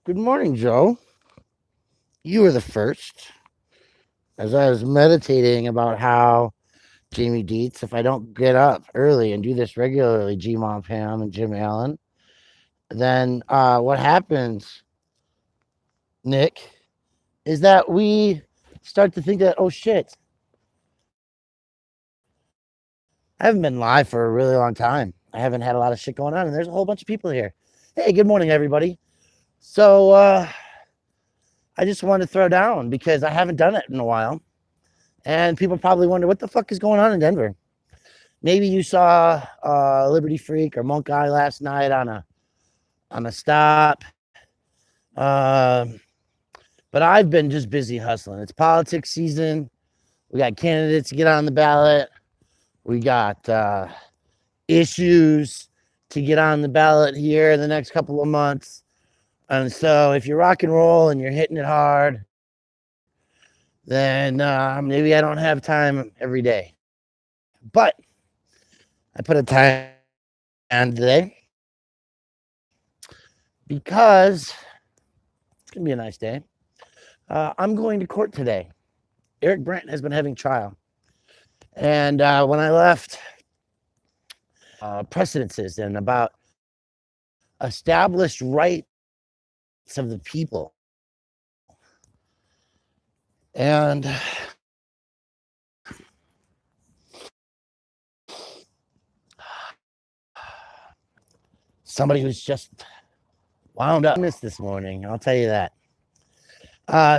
Good morning, Joe. You were the first. As I was meditating about how Jamie Dietz, if I don't get up early and do this regularly, G Mom Pam and Jim Allen, then what happens, Nick, is that we start to think that, oh shit, I haven't been live for a really long time. I haven't had a lot of shit going on, and there's a whole bunch of people here. Hey, good morning, everybody. So I just wanted to throw down because I haven't done it in a while. And people probably wonder what the fuck is going on in Denver. Maybe you saw Liberty Freak or Monk Guy last night on a stop. But I've been just busy hustling. It's politics season. We got candidates to get on the ballot. We got issues to get on the ballot here in the next couple of months. And so if you're rock and roll and you're hitting it hard, then maybe I don't have time every day. But I put a time on today because it's going to be a nice day. I'm going to court today. Eric Brandt has been having trial. And when I left precedences and about established rights of the people, and somebody who's just wound up this morning, I'll tell you that.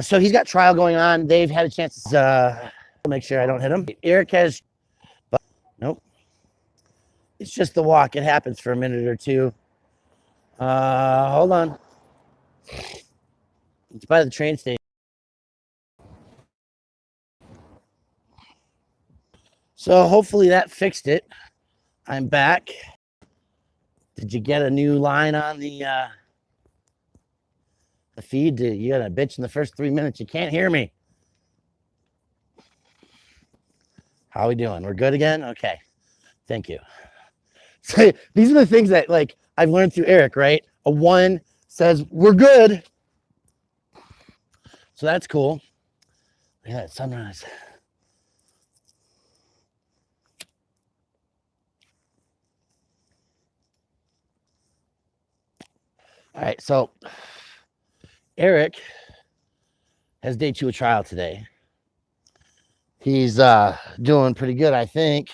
So he's got trial going on. They've had a chance to make sure I don't hit him. Eric has, but nope. It's just the walk. It happens for a minute or two. Hold on. It's by the train station. So hopefully that fixed it. I'm back. Did you get a new line on the feed? You got a bitch in the first 3 minutes. You can't hear me. How are we doing? We're good again? Okay. Thank you. So these are the things that like I've learned through Eric, right? A 1 says we're good. So that's cool. Look at that sunrise. All right, so Eric has day 2 of trial today. He's doing pretty good, I think,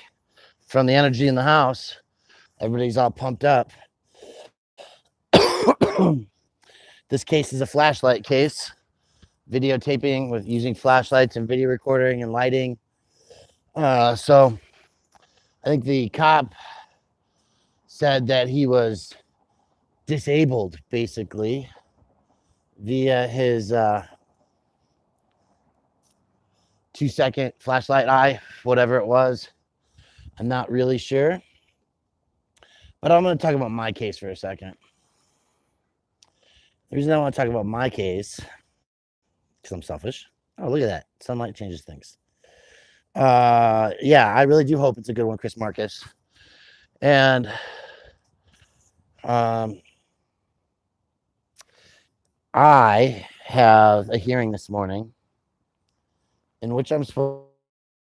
from the energy in the house. Everybody's all pumped up. This case is a flashlight case, videotaping with using flashlights and video recording and lighting. So I think the cop said that he was disabled, basically, via his 2-second flashlight eye, whatever it was. I'm not really sure. But I'm going to talk about my case for a second. The reason I want to talk about my case, because I'm selfish. Oh, look at that. Sunlight changes things. Yeah, I really do hope it's a good one, Chris Marcus. And I have a hearing this morning in which I'm supposed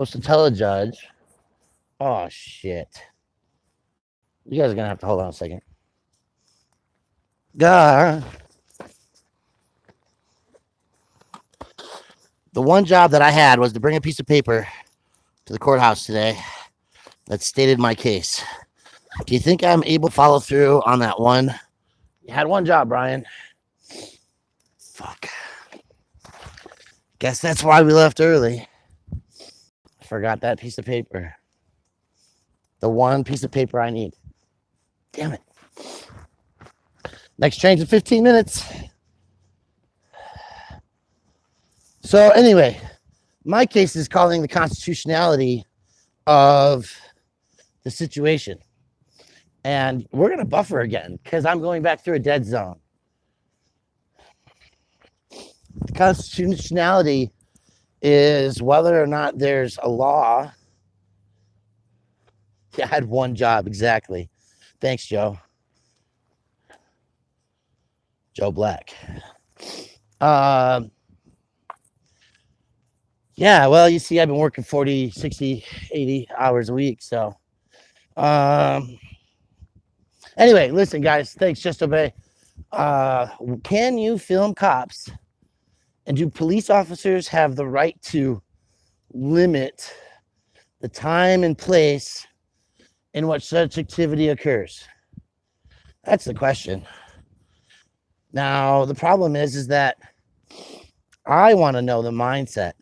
to tell a judge, oh, shit. You guys are going to have to hold on a second. The one job that I had was to bring a piece of paper to the courthouse today that stated my case. Do you think I'm able to follow through on that one? You had one job, Brian. Fuck. Guess that's why we left early. Forgot that piece of paper. The one piece of paper I need. Damn it. Next train's in 15 minutes. So anyway, my case is calling the constitutionality of the situation. And we're going to buffer again because I'm going back through a dead zone. The constitutionality is whether or not there's a law. Yeah, I had one job, exactly. Thanks, Joe. Joe Black. Yeah, well, you see, I've been working 40, 60, 80 hours a week. So, anyway, listen, guys, thanks. Just obey. Can you film cops? And do police officers have the right to limit the time and place in which such activity occurs? That's the question. Now, the problem is that I want to know the mindset.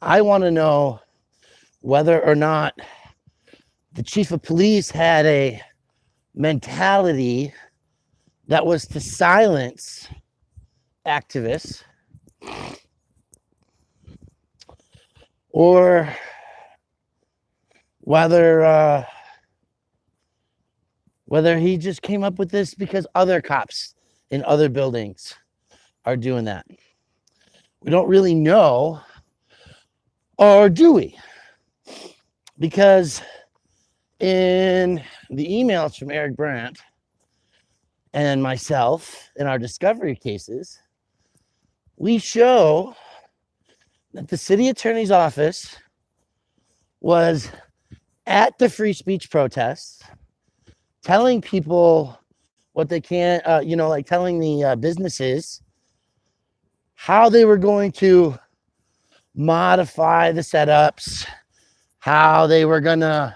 I want to know whether or not the chief of police had a mentality that was to silence activists, or whether he just came up with this because other cops in other buildings are doing that. We don't really know, or do we? Because in the emails from Eric Brandt and myself in our discovery cases, we show that the city attorney's office was at the free speech protests, telling people what they can't, like telling the businesses how they were going to modify the setups, how they were going to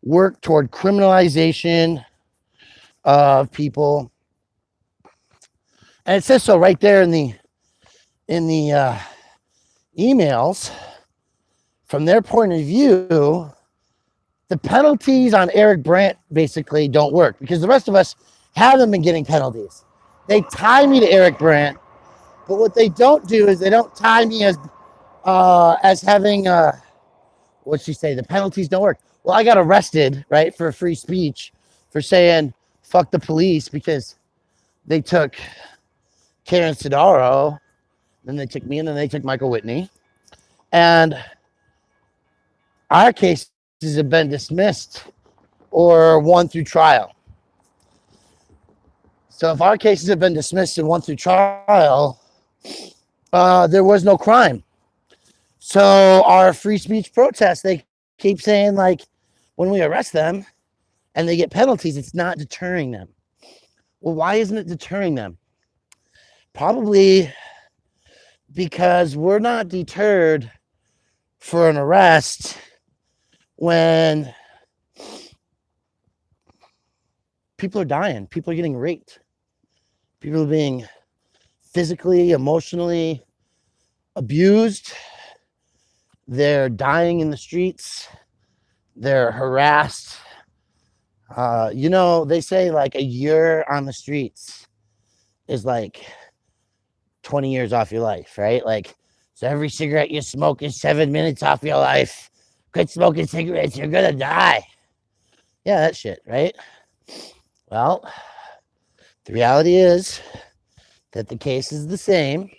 work toward criminalization of people. And it says so right there in the emails. From their point of view, the penalties on Eric Brandt basically don't work because the rest of us haven't been getting penalties. They tie me to Eric Brandt, but what they don't do is they don't tie me as having what'd she say? The penalties don't work. Well, I got arrested, right, for free speech for saying fuck the police because they took Karen Sidaro, then they took me, and then they took Michael Whitney. And our cases have been dismissed or won through trial. So if our cases have been dismissed and won through trial, there was no crime. So our free speech protests, they keep saying like when we arrest them and they get penalties, it's not deterring them. Well, why isn't it deterring them? Probably because we're not deterred for an arrest when people are dying, people are getting raped, people are being physically, emotionally abused, they're dying in the streets, they're harassed. They say like a year on the streets is like 20 years off your life, right? Like, so every cigarette you smoke is 7 minutes off your life. Quit smoking cigarettes, you're gonna die. Yeah, that shit, right? Well, the reality is that the case is the same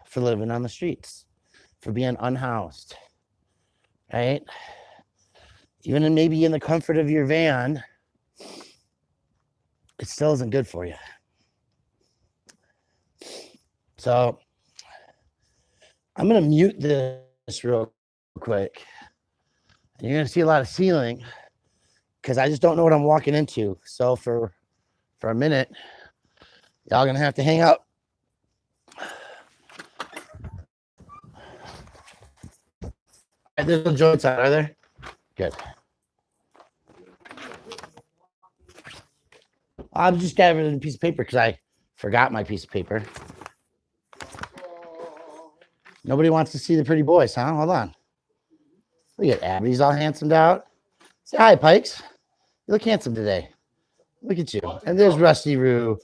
for living on the streets, for being unhoused, right? Even maybe in the comfort of your van, it still isn't good for you. So I'm going to mute this real quick. And you're going to see a lot of ceiling because I just don't know what I'm walking into. So for a minute, y'all going to have to hang out. There's no joints out, are there? Good. I'm just gathering a piece of paper because I forgot my piece of paper. Nobody wants to see the pretty boys, huh? Hold on. Look at Abby's all handsomed out. Say hi, Pikes. You look handsome today. Look at you. And there's Rusty Roo.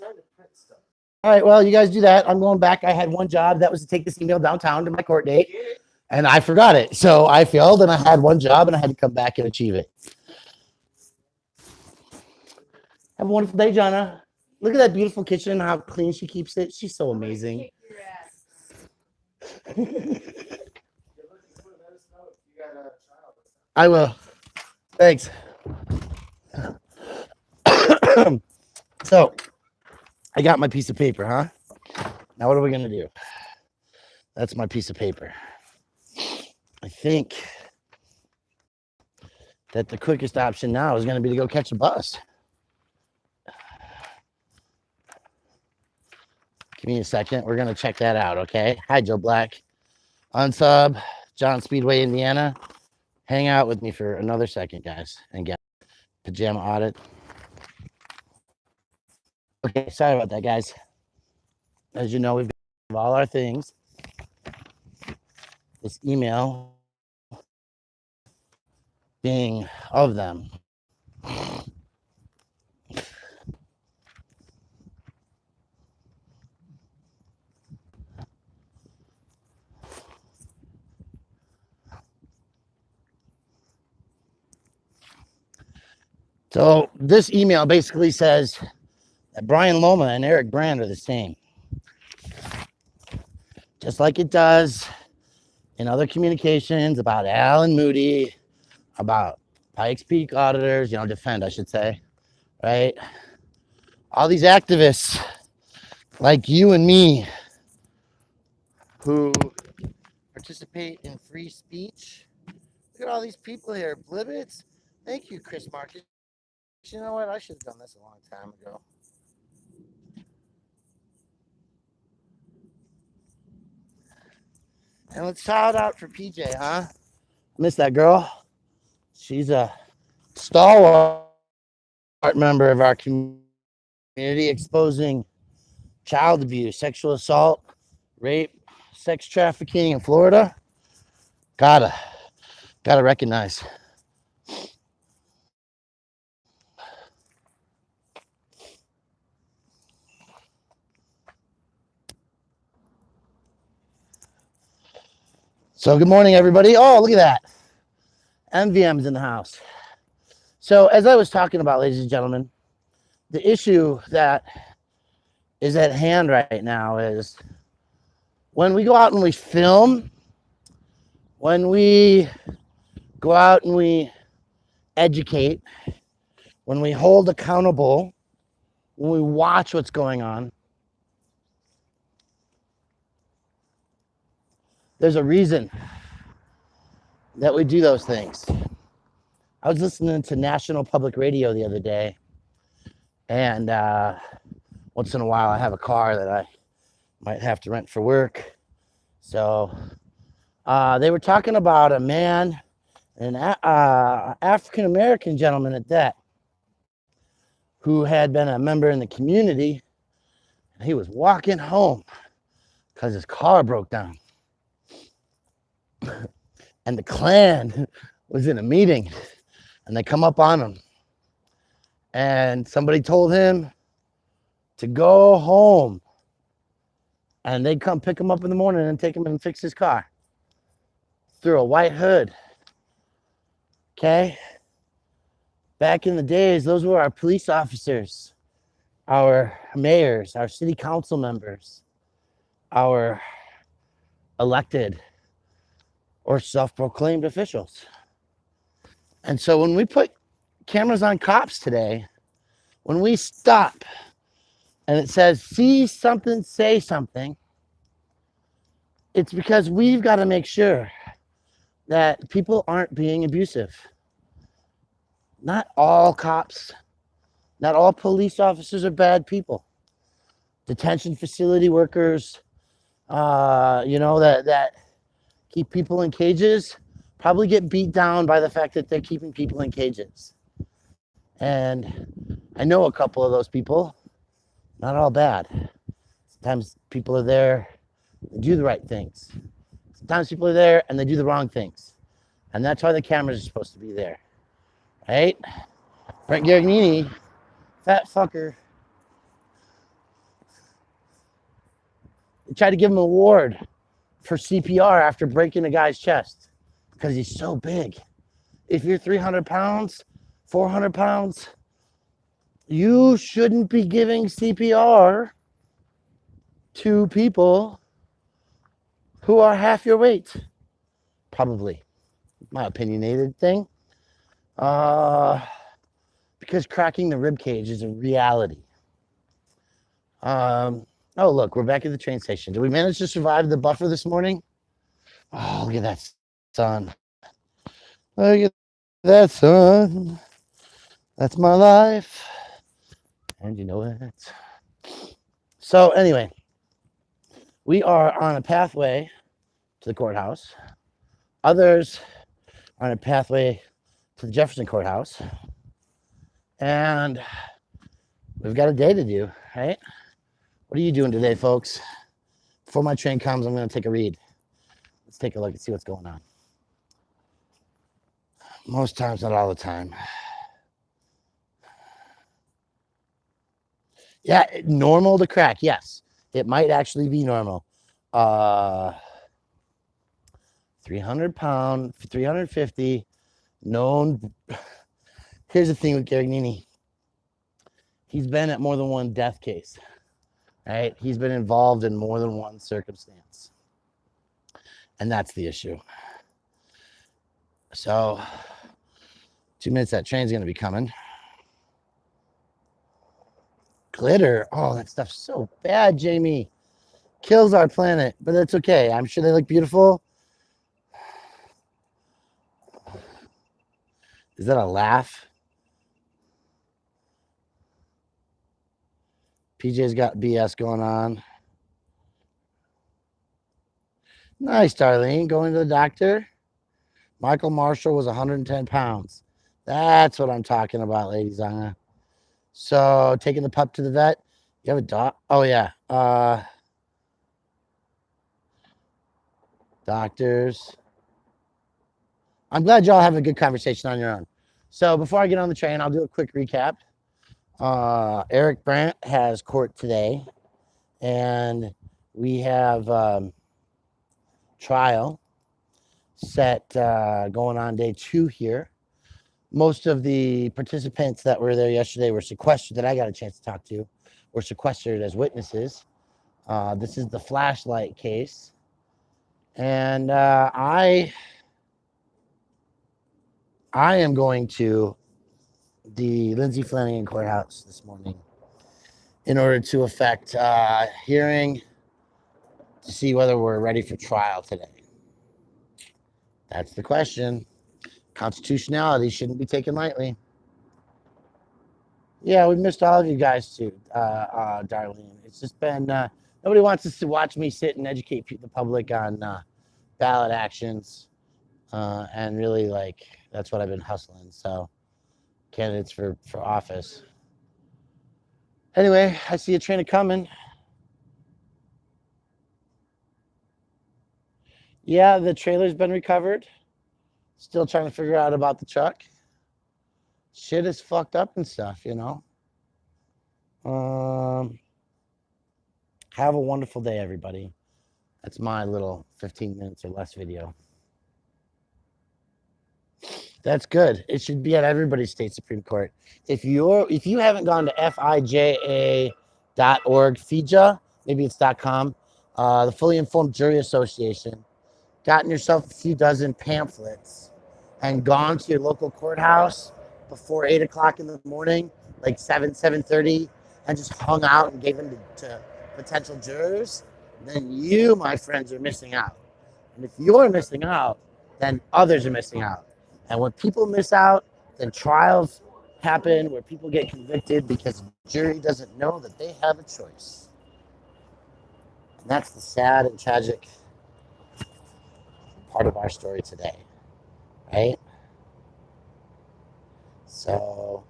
All right, well, you guys do that. I'm going back. I had one job. That was to take this email downtown to my court date. And I forgot it. So I failed and I had one job and I had to come back and achieve it. Have a wonderful day, Jonna. Look at that beautiful kitchen and how clean she keeps it. She's so amazing. I will. Thanks. So I got my piece of paper, huh? Now what are we gonna do? That's my piece of paper. I think that the quickest option now is gonna be to go catch a bus. Give me a second. We're gonna check that out, okay? Hi, Joe Black. Unsub, John Speedway, Indiana. Hang out with me for another second, guys, and get pajama audit. Okay, sorry about that, guys. As you know, we've got all our things. This email being of them. So this email basically says that Brian Loma and Eric Brand are the same. Just like it does in other communications about Alan Moody, about Pikes Peak auditors, defend, I should say, right? All these activists like you and me who participate in free speech. Look at all these people here. Blibbits. Thank you, Chris Marcus. You know what? I should have done this a long time ago. And let's shout out for PJ, huh? Miss that girl. She's a stalwart member of our community, exposing child abuse, sexual assault, rape, sex trafficking in Florida. Gotta recognize. So good morning, everybody. Oh, look at that. MVM's in the house. So as I was talking about, ladies and gentlemen, the issue that is at hand right now is when we go out and we film, when we go out and we educate, when we hold accountable, when we watch what's going on, there's a reason that we do those things. I was listening to National Public Radio the other day, and once in a while I have a car that I might have to rent for work. So they were talking about a man, an African-American gentleman at that, who had been a member in the community. He was walking home because his car broke down. And the Klan was in a meeting, and they come up on him. And somebody told him to go home. And they'd come pick him up in the morning and take him and fix his car through a white hood. Okay? Back in the days, those were our police officers, our mayors, our city council members, our elected or self-proclaimed officials. And so when we put cameras on cops today, when we stop and it says, see something, say something, it's because we've got to make sure that people aren't being abusive. Not all cops, not all police officers are bad people. Detention facility workers, that keep people in cages probably get beat down by the fact that they're keeping people in cages. And I know a couple of those people, not all bad. Sometimes people are there, they do the right things. Sometimes people are there and they do the wrong things. And that's why the cameras are supposed to be there, right? Brent Garignini, fat fucker, they tried to give him an award for CPR after breaking a guy's chest because he's so big. If you're 300 pounds, 400 pounds, you shouldn't be giving CPR to people who are half your weight. Probably. My opinionated thing. because cracking the rib cage is a reality. Oh, look, we're back at the train station. Did we manage to survive the buffer this morning? Oh, look at that sun. Look at that sun. That's my life. And you know it. So, anyway, we are on a pathway to the courthouse. Others are on a pathway to the Jefferson Courthouse. And we've got a day to do, right? What are you doing today, folks? Before my train comes, I'm going to take a read. Let's take a look and see what's going on. Most times, not all the time. Yeah, normal to crack. Yes, it might actually be normal. 300 pound, 350, known. Here's the thing with Garignini. He's been at more than one death case, right? He's been involved in more than one circumstance. And that's the issue. So, 2 minutes, that train's going to be coming. Glitter. Oh, that stuff's so bad, Jamie. Kills our planet, but that's okay. I'm sure they look beautiful. Is that a laugh? PJ's got BS going on. Nice, Darlene. Going to the doctor. Michael Marshall was 110 pounds. That's what I'm talking about, ladies. So taking the pup to the vet. You have a dog? Oh, yeah. Doctors. I'm glad y'all have a good conversation on your own. So before I get on the train, I'll do a quick recap. Eric Brandt has court today, and we have trial set going on day 2 here. Most of the participants that were there yesterday were sequestered, that I got a chance to talk to, were sequestered as witnesses. This is the flashlight case. And I am going to the Lindsay Flanagan courthouse this morning in order to effect hearing to see whether we're ready for trial today. That's the question. Constitutionality shouldn't be taken lightly. Yeah, we missed all of you guys too, Darlene. It's just been, nobody wants us to watch me sit and educate the public on ballot actions. And really, like, that's what I've been hustling. So, candidates for office. Anyway, I see a train coming. Yeah, the trailer's been recovered. Still trying to figure out about the truck. Shit is fucked up and stuff, you know. Have a wonderful day, everybody. That's my little 15 minutes or less video. That's good. It should be at everybody's state Supreme Court. If you haven't gone to fija.org, FIJA, maybe it's .com, the Fully Informed Jury Association, gotten yourself a few dozen pamphlets and gone to your local courthouse before 8 o'clock in the morning, like 7:30, and just hung out and gave them to potential jurors, then you, my friends, are missing out. And if you're missing out, then others are missing out. And when people miss out, then trials happen where people get convicted because the jury doesn't know that they have a choice. And that's the sad and tragic part of our story today, right? So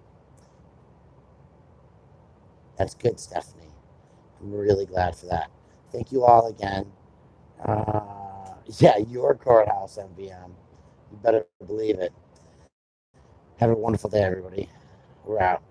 that's good, Stephanie. I'm really glad for that. Thank you all again. Yeah, your courthouse, MVM. You better believe it. Have a wonderful day, everybody. We're out.